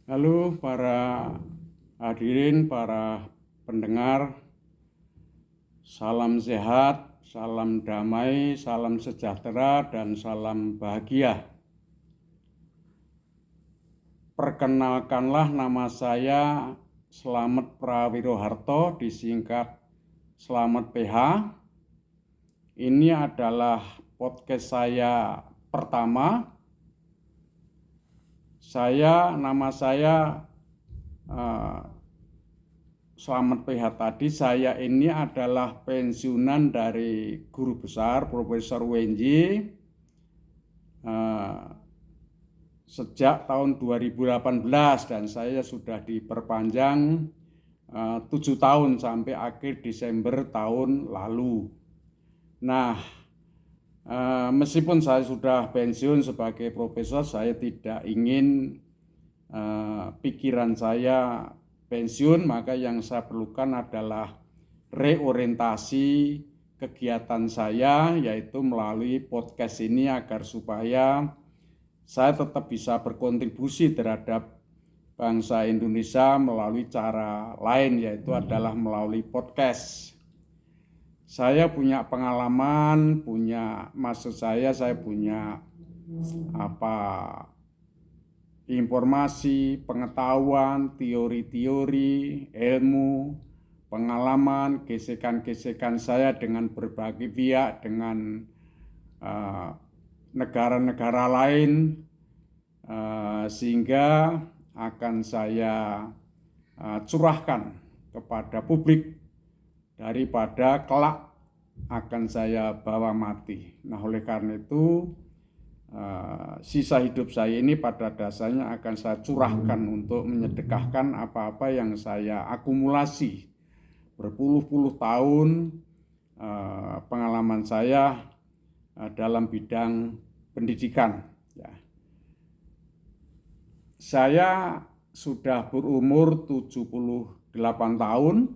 Halo para hadirin, para pendengar, salam sehat, salam damai, salam sejahtera, dan salam bahagia. Perkenalkanlah, nama saya Slamet Prawiroharto, disingkat Slamet PH. Ini adalah podcast saya pertama. Nama saya Slamet PH tadi. Saya ini adalah pensiunan dari guru besar Profesor UNJ sejak tahun 2018 dan saya sudah diperpanjang 7 tahun sampai akhir Desember tahun lalu. Nah, meskipun saya sudah pensiun sebagai profesor, saya tidak ingin pikiran saya pensiun, maka yang saya perlukan adalah reorientasi kegiatan saya, yaitu melalui podcast ini agar supaya saya tetap bisa berkontribusi terhadap bangsa Indonesia melalui cara lain, yaitu adalah melalui podcast. Saya punya pengalaman, saya punya informasi, pengetahuan, teori-teori, ilmu, pengalaman, gesekan-gesekan saya dengan berbagai pihak, dengan negara-negara lain, sehingga akan saya curahkan kepada publik daripada kelak akan saya bawa mati. Nah, oleh karena itu sisa hidup saya ini pada dasarnya akan saya curahkan untuk menyedekahkan apa-apa yang saya akumulasi berpuluh-puluh tahun pengalaman saya dalam bidang pendidikan. Saya sudah berumur 78 tahun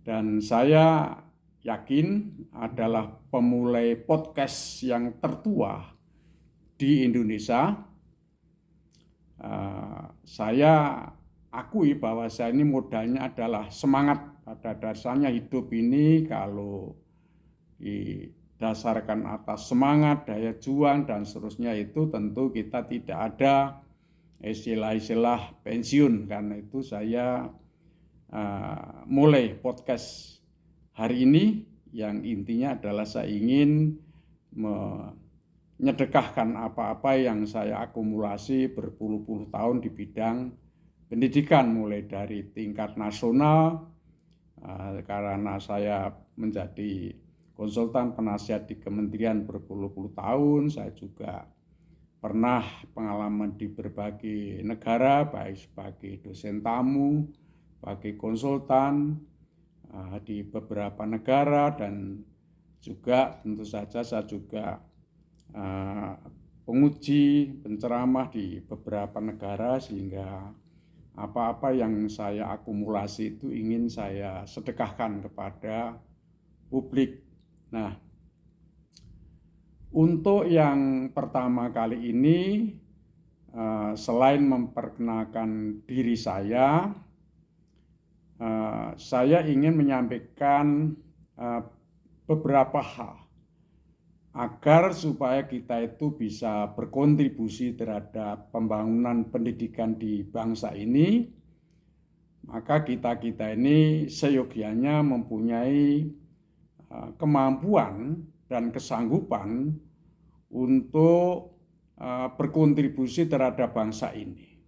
dan saya yakin adalah pemulai podcast yang tertua di Indonesia. Saya akui bahwa saya ini modalnya adalah semangat. Pada dasarnya hidup ini kalau didasarkan atas semangat, daya juang, dan seterusnya, itu tentu kita tidak ada istilah-istilah pensiun. Karena itu saya mulai podcast hari ini yang intinya adalah saya ingin menyedekahkan apa-apa yang saya akumulasi berpuluh-puluh tahun di bidang pendidikan, mulai dari tingkat nasional, karena saya menjadi konsultan penasihat di kementerian berpuluh-puluh tahun. Saya juga pernah pengalaman di berbagai negara, baik sebagai dosen tamu, sebagai konsultan di beberapa negara, dan juga tentu saja saya juga penguji, penceramah di beberapa negara, sehingga apa-apa yang saya akumulasi itu ingin saya sedekahkan kepada publik. Nah, untuk yang pertama kali ini, selain memperkenalkan diri saya ingin menyampaikan beberapa hal agar supaya kita itu bisa berkontribusi terhadap pembangunan pendidikan di bangsa ini. Maka kita ini seyogianya mempunyai kemampuan dan kesanggupan untuk berkontribusi terhadap bangsa ini.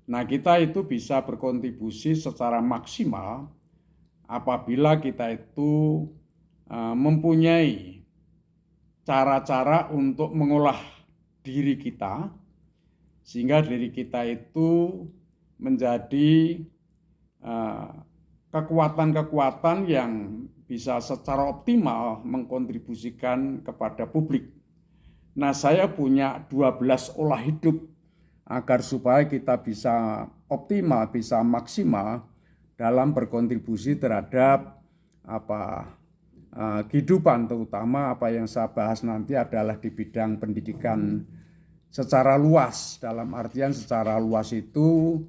Nah, kita itu bisa berkontribusi secara maksimal apabila kita itu mempunyai cara-cara untuk mengolah diri kita, sehingga diri kita itu menjadi kekuatan-kekuatan yang bisa secara optimal mengkontribusikan kepada publik. Nah, saya punya 12 olah hidup agar supaya kita bisa optimal, bisa maksimal dalam berkontribusi terhadap kehidupan, terutama apa yang saya bahas nanti adalah di bidang pendidikan secara luas. Dalam artian secara luas itu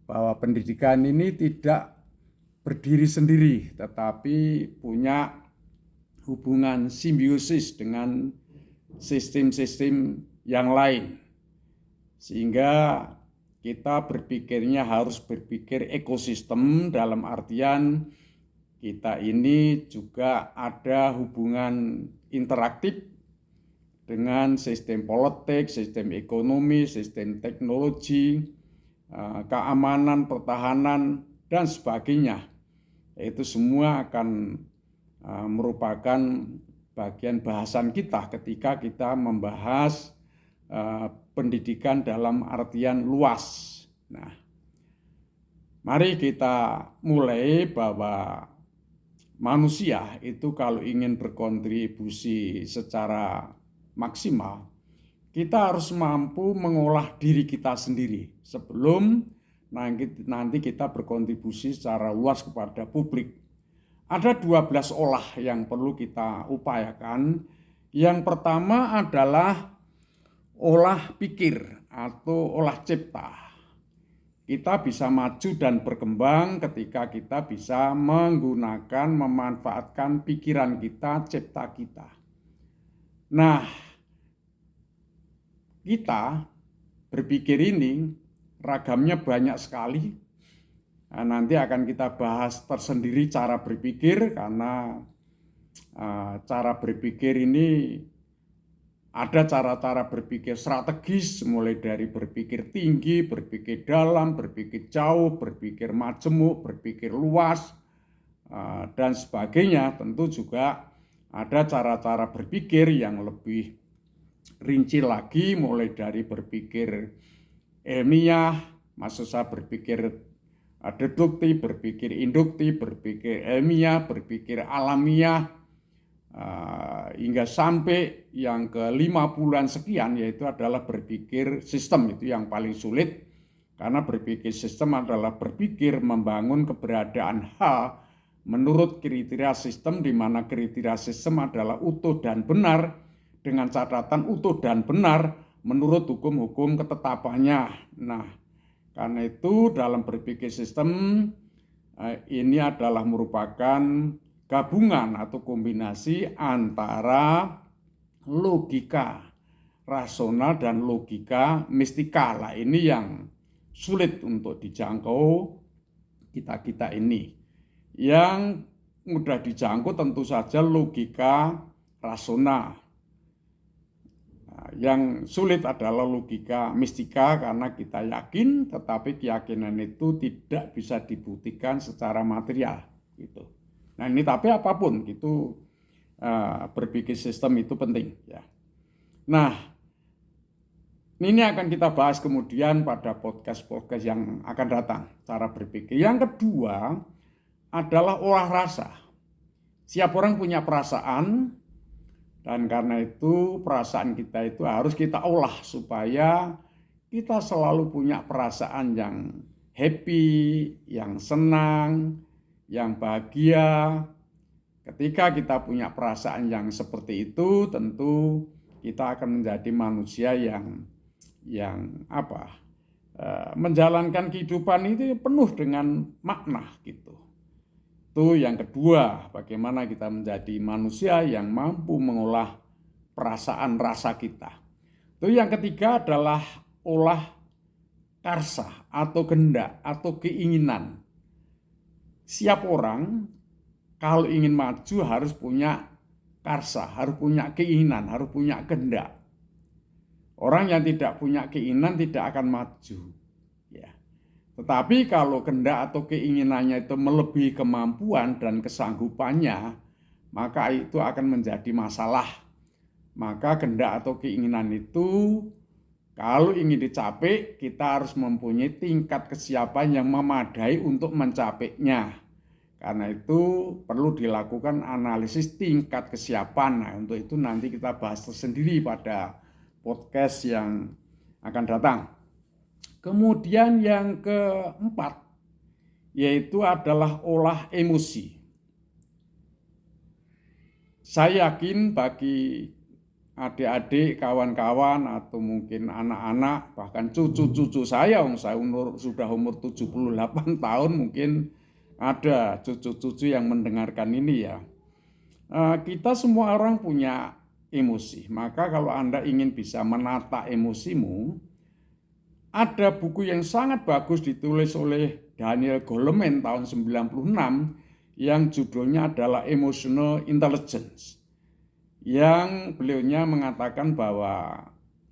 bahwa pendidikan ini tidak berdiri sendiri, tetapi punya hubungan simbiosis dengan sistem-sistem yang lain. Sehingga kita berpikirnya harus berpikir ekosistem, dalam artian kita ini juga ada hubungan interaktif dengan sistem politik, sistem ekonomi, sistem teknologi, keamanan, pertahanan, dan sebagainya. Itu semua akan merupakan bagian bahasan kita ketika kita membahas pendidikan dalam artian luas. Nah, mari kita mulai bahwa manusia itu kalau ingin berkontribusi secara maksimal, kita harus mampu mengolah diri kita sendiri sebelum nanti kita berkontribusi secara luas kepada publik. Ada 12 olah yang perlu kita upayakan. Yang pertama adalah olah pikir atau olah cipta. Kita bisa maju dan berkembang ketika kita bisa menggunakan, memanfaatkan pikiran kita, cipta kita. Nah, kita berpikir ini ragamnya banyak sekali. Nah, nanti akan kita bahas tersendiri cara berpikir, karena cara berpikir ini ada cara-cara berpikir strategis, mulai dari berpikir tinggi, berpikir dalam, berpikir jauh, berpikir majemuk, berpikir luas, dan sebagainya. Tentu juga ada cara-cara berpikir yang lebih rinci lagi, mulai dari berpikir ilmiah, maksud saya berpikir deduktif, berpikir induktif, berpikir ilmiah, berpikir alamiah, hingga sampai yang ke-50-an sekian, yaitu adalah berpikir sistem. Itu yang paling sulit, karena berpikir sistem adalah berpikir membangun keberadaan hal menurut kriteria sistem, di mana kriteria sistem adalah utuh dan benar, dengan catatan utuh dan benar menurut hukum-hukum ketetapannya. Nah, karena itu dalam berpikir sistem ini adalah merupakan gabungan atau kombinasi antara logika rasional dan logika mistika. Lah, ini yang sulit untuk dijangkau kita ini. Yang mudah dijangkau tentu saja logika rasional. Yang sulit adalah logika mistika, karena kita yakin, tetapi keyakinan itu tidak bisa dibuktikan secara material, gitu. Nah, ini tapi apapun itu berpikir sistem itu penting, ya. Nah, ini akan kita bahas kemudian pada podcast-podcast yang akan datang, cara berpikir. Yang kedua adalah olah rasa. Setiap orang punya perasaan, dan karena itu perasaan kita itu harus kita olah supaya kita selalu punya perasaan yang happy, yang senang, yang bahagia. Ketika kita punya perasaan yang seperti itu, tentu kita akan menjadi manusia yang menjalankan kehidupan itu penuh dengan makna, gitu. Itu yang kedua, bagaimana kita menjadi manusia yang mampu mengolah perasaan rasa kita. Itu yang ketiga adalah olah karsa atau kehendak atau keinginan. Setiap orang kalau ingin maju harus punya karsa, harus punya keinginan, harus punya kehendak. Orang yang tidak punya keinginan tidak akan maju. Ya. Tetapi kalau kehendak atau keinginannya itu melebihi kemampuan dan kesanggupannya, maka itu akan menjadi masalah. Maka kehendak atau keinginan itu kalau ingin dicapai, kita harus mempunyai tingkat kesiapan yang memadai untuk mencapainya. Karena itu perlu dilakukan analisis tingkat kesiapan. Nah, untuk itu nanti kita bahas tersendiri pada podcast yang akan datang. Kemudian yang keempat, yaitu adalah olah emosi. Saya yakin bagi adik-adik, kawan-kawan, atau mungkin anak-anak, bahkan cucu-cucu saya, saya sudah umur 78 tahun, mungkin ada cucu-cucu yang mendengarkan ini ya. Kita semua orang punya emosi, maka kalau Anda ingin bisa menata emosimu, ada buku yang sangat bagus ditulis oleh Daniel Goleman tahun 96 yang judulnya adalah Emotional Intelligence. Yang beliaunya mengatakan bahwa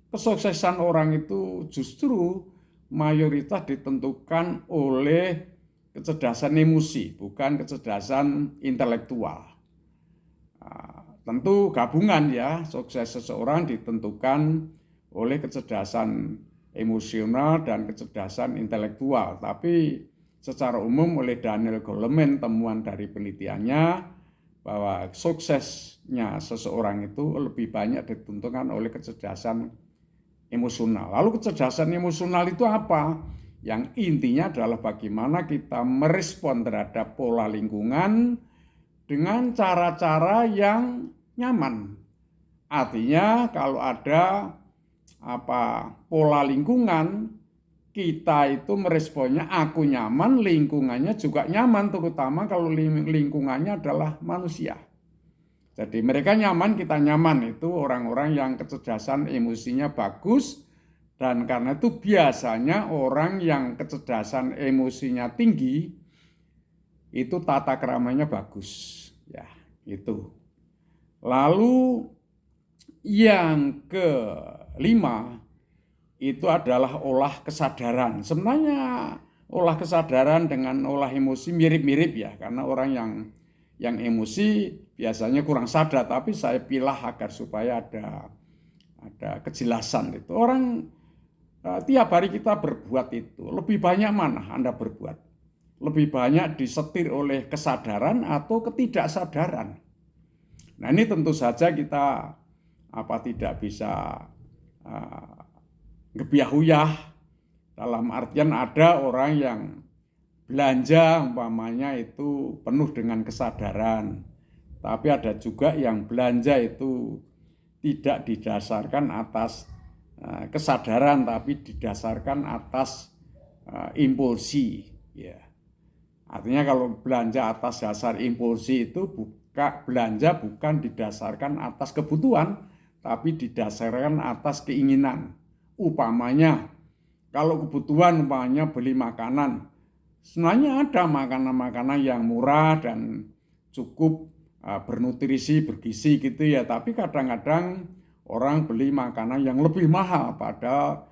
kesuksesan orang itu justru mayoritas ditentukan oleh kecerdasan emosi, bukan kecerdasan intelektual. Tentu gabungan ya, sukses seseorang ditentukan oleh kecerdasan emosional dan kecerdasan intelektual. Tapi secara umum oleh Daniel Goleman, temuan dari penelitiannya, bahwa suksesnya seseorang itu lebih banyak ditentukan oleh kecerdasan emosional. Lalu kecerdasan emosional itu apa? Yang intinya adalah bagaimana kita merespon terhadap pola lingkungan dengan cara-cara yang nyaman. Artinya kalau ada pola lingkungan, kita itu meresponnya aku nyaman, lingkungannya juga nyaman, terutama kalau lingkungannya adalah manusia. Jadi mereka nyaman, kita nyaman, itu orang-orang yang kecerdasan emosinya bagus, dan karena itu biasanya orang yang kecerdasan emosinya tinggi, itu tata keramanya bagus. Ya, itu. Lalu yang kelima, itu adalah olah kesadaran. Sebenarnya olah kesadaran dengan olah emosi mirip-mirip ya, karena orang yang emosi biasanya kurang sadar, tapi saya pilih agar supaya ada kejelasan itu. Orang tiap hari kita berbuat itu, lebih banyak mana Anda berbuat? Lebih banyak disetir oleh kesadaran atau ketidaksadaran. Nah, ini tentu saja kita tidak bisa ngebiah-uyah, dalam artian ada orang yang belanja umpamanya itu penuh dengan kesadaran, tapi ada juga yang belanja itu tidak didasarkan atas kesadaran, tapi didasarkan atas impulsi. Ya. Artinya kalau belanja atas dasar impulsi itu belanja bukan didasarkan atas kebutuhan, tapi didasarkan atas keinginan. Upamanya, kalau kebutuhan umpamanya beli makanan, sebenarnya ada makanan-makanan yang murah dan cukup bernutrisi, bergizi gitu ya. Tapi kadang-kadang orang beli makanan yang lebih mahal, padahal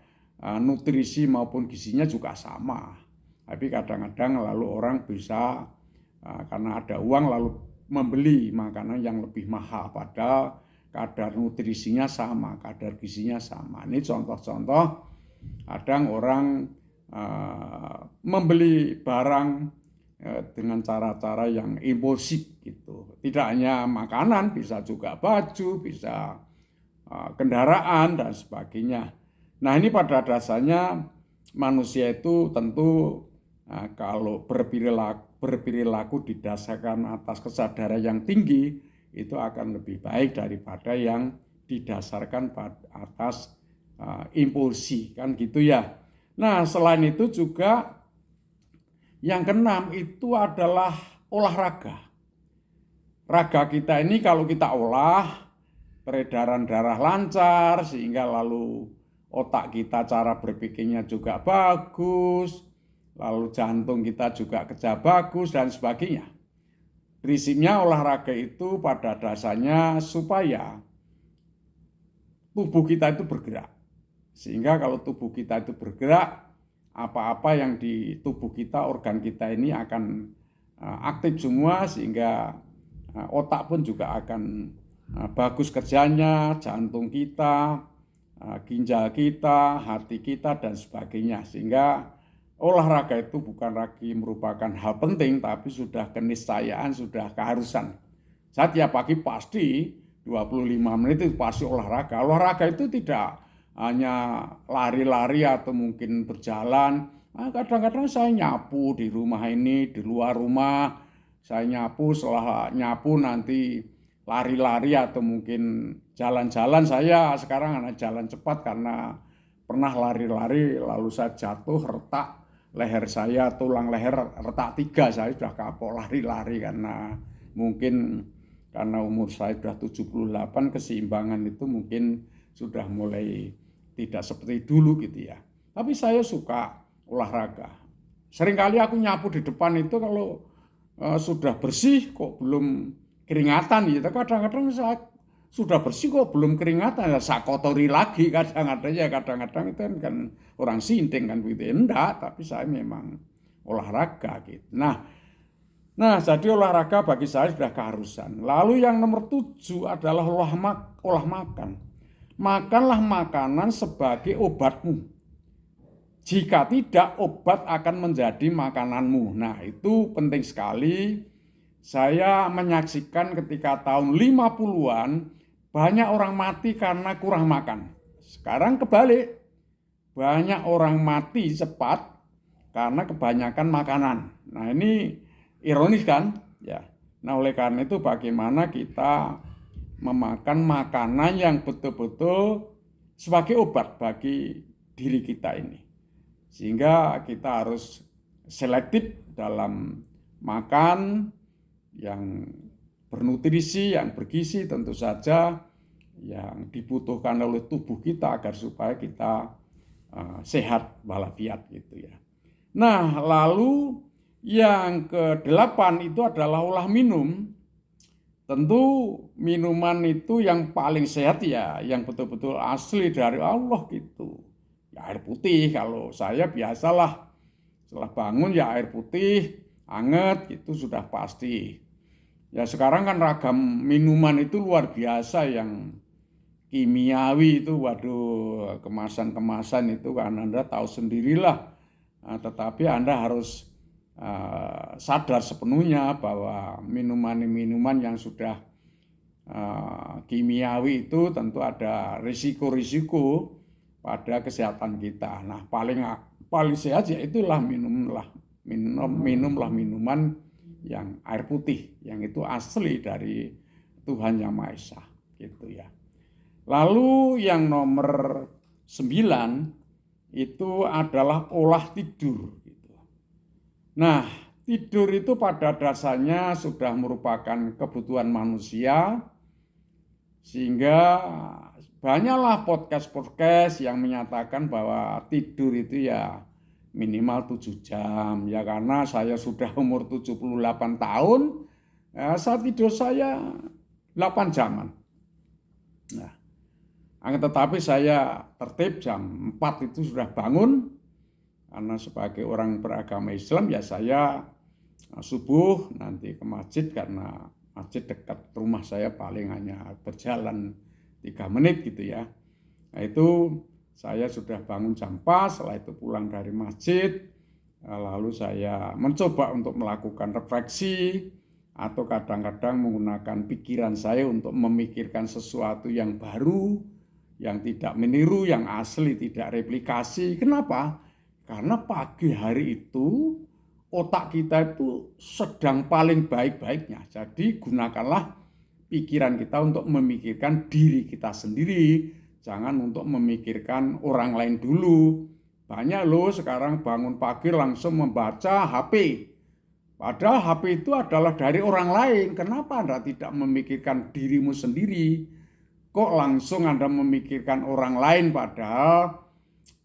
nutrisi maupun gizinya juga sama. Tapi kadang-kadang lalu orang bisa karena ada uang lalu membeli makanan yang lebih mahal, padahal kadar nutrisinya sama, kadar gizinya sama. Ini contoh-contoh kadang orang membeli barang dengan cara-cara yang impulsif gitu. Tidak hanya makanan, bisa juga baju, bisa kendaraan dan sebagainya. Nah, ini pada dasarnya manusia itu tentu kalau berperilaku didasarkan atas kesadaran yang tinggi, itu akan lebih baik daripada yang didasarkan atas impulsi, kan gitu ya. Nah, selain itu juga yang keenam itu adalah olahraga. Raga kita ini kalau kita olah, peredaran darah lancar, sehingga lalu otak kita cara berpikirnya juga bagus, lalu jantung kita juga kerja bagus dan sebagainya. Prinsipnya olahraga itu pada dasarnya supaya tubuh kita itu bergerak. Sehingga kalau tubuh kita itu bergerak, apa-apa yang di tubuh kita, organ kita ini akan aktif semua, sehingga otak pun juga akan bagus kerjanya, jantung kita, ginjal kita, hati kita, dan sebagainya. Sehingga olahraga itu bukan lagi merupakan hal penting, tapi sudah keniscayaan, sudah keharusan. Saya tiap pagi pasti 25 menit itu pasti olahraga. Olahraga itu tidak hanya lari-lari atau mungkin berjalan. Kadang-kadang saya nyapu di rumah ini, di luar rumah. Saya nyapu, setelah nyapu nanti lari-lari atau mungkin jalan-jalan. Saya sekarang anak jalan cepat karena pernah lari-lari lalu saya jatuh retak leher saya, tulang leher retak 3. Saya sudah kapok lari-lari karena mungkin karena umur saya sudah 78, keseimbangan itu mungkin sudah mulai tidak seperti dulu gitu ya. Tapi saya suka olahraga. Seringkali aku nyapu di depan itu kalau sudah bersih kok belum keringatan gitu. Kadang-kadang saya sudah bersih kok belum keringatan, ya saya kotori lagi kadang-kadang ya, kadang-kadang itu kan orang sinting kan begitu. Enggak, tapi saya memang olahraga gitu. Nah, jadi olahraga bagi saya sudah keharusan. Lalu yang nomor 7 adalah olah makan. Makanlah makanan sebagai obatmu. Jika tidak, obat akan menjadi makananmu. Nah, itu penting sekali. Saya menyaksikan ketika tahun 50-an, banyak orang mati karena kurang makan. Sekarang kebalik, banyak orang mati cepat karena kebanyakan makanan. Nah, ini ironis kan? Ya. Nah, oleh karena itu bagaimana kita memakan makanan yang betul-betul sebagai obat bagi diri kita ini. Sehingga kita harus selektif dalam makan yang bernutrisi, yang bergizi tentu saja, yang dibutuhkan oleh tubuh kita agar supaya kita sehat walafiat gitu ya. Nah, lalu yang ke-8 itu adalah olah minum. Tentu minuman itu yang paling sehat ya, yang betul-betul asli dari Allah gitu. Ya, air putih, kalau saya biasalah setelah bangun ya air putih, anget itu sudah pasti. Ya sekarang kan ragam minuman itu luar biasa yang kimiawi itu, waduh, kemasan-kemasan itu kan Anda tahu sendirilah. Nah, tetapi Anda harus sadar sepenuhnya bahwa minuman-minuman yang sudah kimiawi itu tentu ada risiko-risiko pada kesehatan kita. Nah, paling sehat ya itulah minumlah minuman yang air putih, yang itu asli dari Tuhan Yang Maha Esa, gitu ya. Lalu yang nomor 9 itu adalah olah tidur. Gitu. Nah, tidur itu pada dasarnya sudah merupakan kebutuhan manusia, sehingga banyaklah podcast-podcast yang menyatakan bahwa tidur itu ya minimal 7 jam. Ya karena saya sudah umur 78 tahun, ya saat tidur saya 8 jaman. Nah, tetapi saya tertib jam 4 itu sudah bangun, karena sebagai orang beragama Islam ya saya subuh nanti ke masjid, karena masjid dekat rumah saya paling hanya berjalan 3 menit gitu ya. Nah itu saya sudah bangun jam 4, setelah itu pulang dari masjid, lalu saya mencoba untuk melakukan refleksi atau kadang-kadang menggunakan pikiran saya untuk memikirkan sesuatu yang baru, yang tidak meniru, yang asli, tidak replikasi. Kenapa? Karena pagi hari itu otak kita itu sedang paling baik-baiknya. Jadi gunakanlah pikiran kita untuk memikirkan diri kita sendiri, jangan untuk memikirkan orang lain dulu. Banyak loh sekarang bangun pagi langsung membaca HP. Padahal HP itu adalah dari orang lain. Kenapa Anda tidak memikirkan dirimu sendiri? Kok langsung Anda memikirkan orang lain? Padahal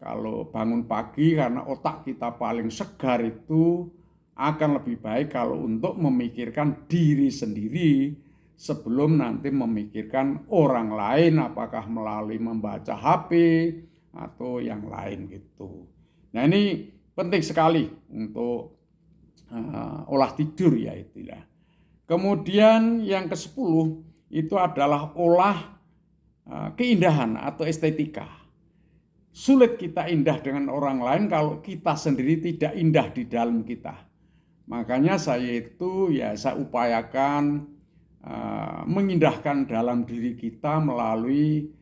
kalau bangun pagi karena otak kita paling segar itu akan lebih baik kalau untuk memikirkan diri sendiri sebelum nanti memikirkan orang lain, apakah melalui membaca HP atau yang lain gitu. Nah ini penting sekali untuk olah tidur ya itulah. Kemudian yang ke-10 itu adalah olah keindahan atau estetika. Sulit kita indah dengan orang lain kalau kita sendiri tidak indah di dalam kita. Makanya saya upayakan mengindahkan dalam diri kita melalui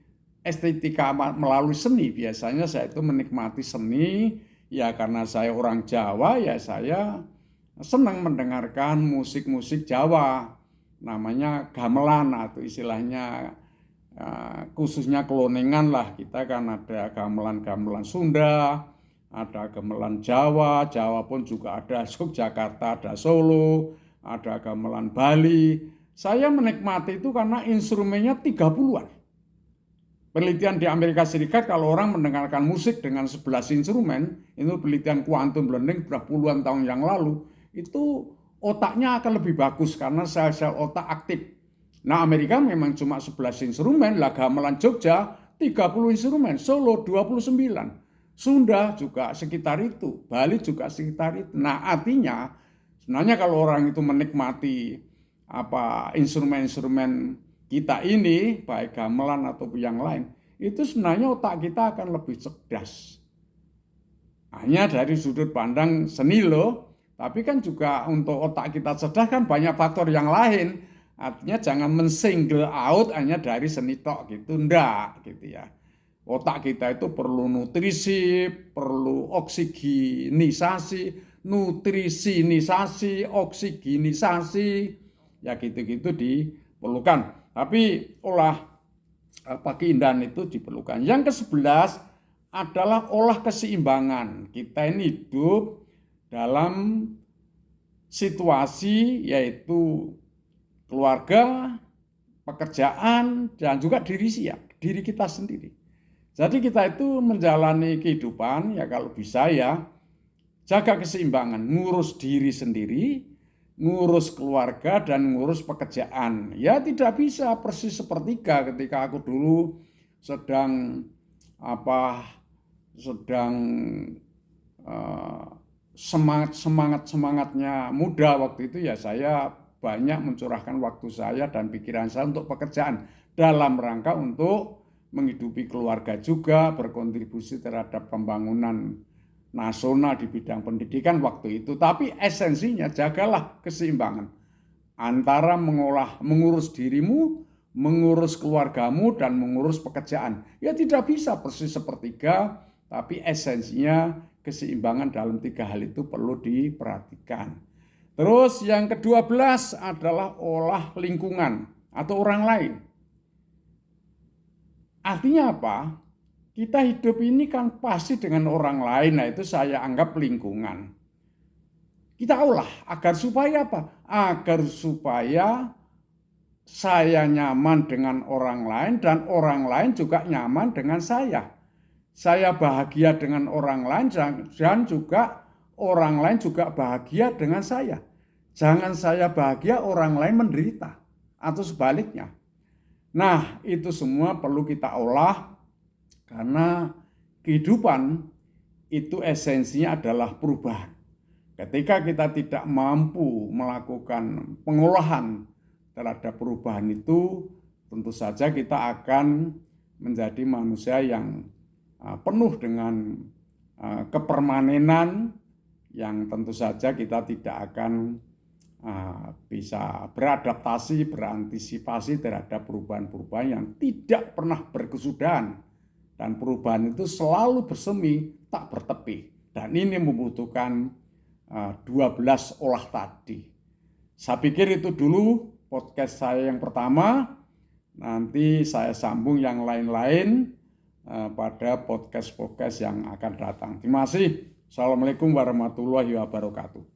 estetika, melalui seni. Biasanya saya itu menikmati seni, ya karena saya orang Jawa, ya saya senang mendengarkan musik-musik Jawa. namanya gamelan atau istilahnya khususnya Kloningan lah, kita kan ada gamelan-gamelan Sunda, ada gamelan Jawa, Jawa pun juga ada Yogyakarta, ada Solo, ada gamelan Bali. Saya menikmati itu karena instrumennya 30-an. Penelitian di Amerika Serikat kalau orang mendengarkan musik dengan 11 instrumen, itu penelitian quantum blending sudah puluhan tahun yang lalu, itu otaknya akan lebih bagus karena sel-sel otak aktif. Nah, Amerika memang cuma 11 instrumen, lah gamelan Jogja 30 instrumen, Solo 29, Sunda juga sekitar itu, Bali juga sekitar itu. Nah, artinya sebenarnya kalau orang itu menikmati instrumen-instrumen kita ini, baik gamelan ataupun yang lain, itu sebenarnya otak kita akan lebih cerdas. Hanya dari sudut pandang seni loh, tapi kan juga untuk otak kita cerdas kan banyak faktor yang lain. Artinya jangan men-single out hanya dari seni tok gitu, enggak gitu ya. Otak kita itu perlu nutrisi, perlu oksigenisasi, oksigenisasi, ya gitu-gitu diperlukan. Tapi keindahan itu diperlukan. Yang ke-11 adalah olah keseimbangan. Kita ini hidup dalam situasi yaitu keluarga, pekerjaan, dan juga diri kita sendiri. Jadi kita itu menjalani kehidupan ya kalau bisa ya jaga keseimbangan, ngurus diri sendiri, ngurus keluarga, dan ngurus pekerjaan. Ya tidak bisa persis sepertiga ketika aku dulu sedang semangatnya muda waktu itu ya saya banyak mencurahkan waktu saya dan pikiran saya untuk pekerjaan dalam rangka untuk menghidupi keluarga juga, berkontribusi terhadap pembangunan nasional di bidang pendidikan waktu itu. Tapi esensinya jagalah keseimbangan antara mengurus dirimu, mengurus keluargamu, dan mengurus pekerjaan. Ya tidak bisa persis sepertiga, tapi esensinya keseimbangan dalam 3 hal itu perlu diperhatikan. Terus yang ke-12 adalah olah lingkungan atau orang lain. Artinya apa? Kita hidup ini kan pasti dengan orang lain, nah itu saya anggap lingkungan. Kita olah agar supaya apa? Agar supaya saya nyaman dengan orang lain dan orang lain juga nyaman dengan saya. Saya bahagia dengan orang lain dan juga orang lain juga bahagia dengan saya. Jangan saya bahagia, orang lain menderita. Atau sebaliknya. Nah, itu semua perlu kita olah karena kehidupan itu esensinya adalah perubahan. Ketika kita tidak mampu melakukan pengolahan terhadap perubahan itu, tentu saja kita akan menjadi manusia yang penuh dengan kepermanenan yang tentu saja kita tidak akan bisa beradaptasi, berantisipasi terhadap perubahan-perubahan yang tidak pernah berkesudahan. Dan perubahan itu selalu bersemi, tak bertepi. Dan ini membutuhkan 12 olah tadi. Saya pikir itu dulu podcast saya yang pertama. Nanti saya sambung yang lain-lain pada podcast-podcast yang akan datang. Terima kasih. Assalamualaikum warahmatullahi wabarakatuh.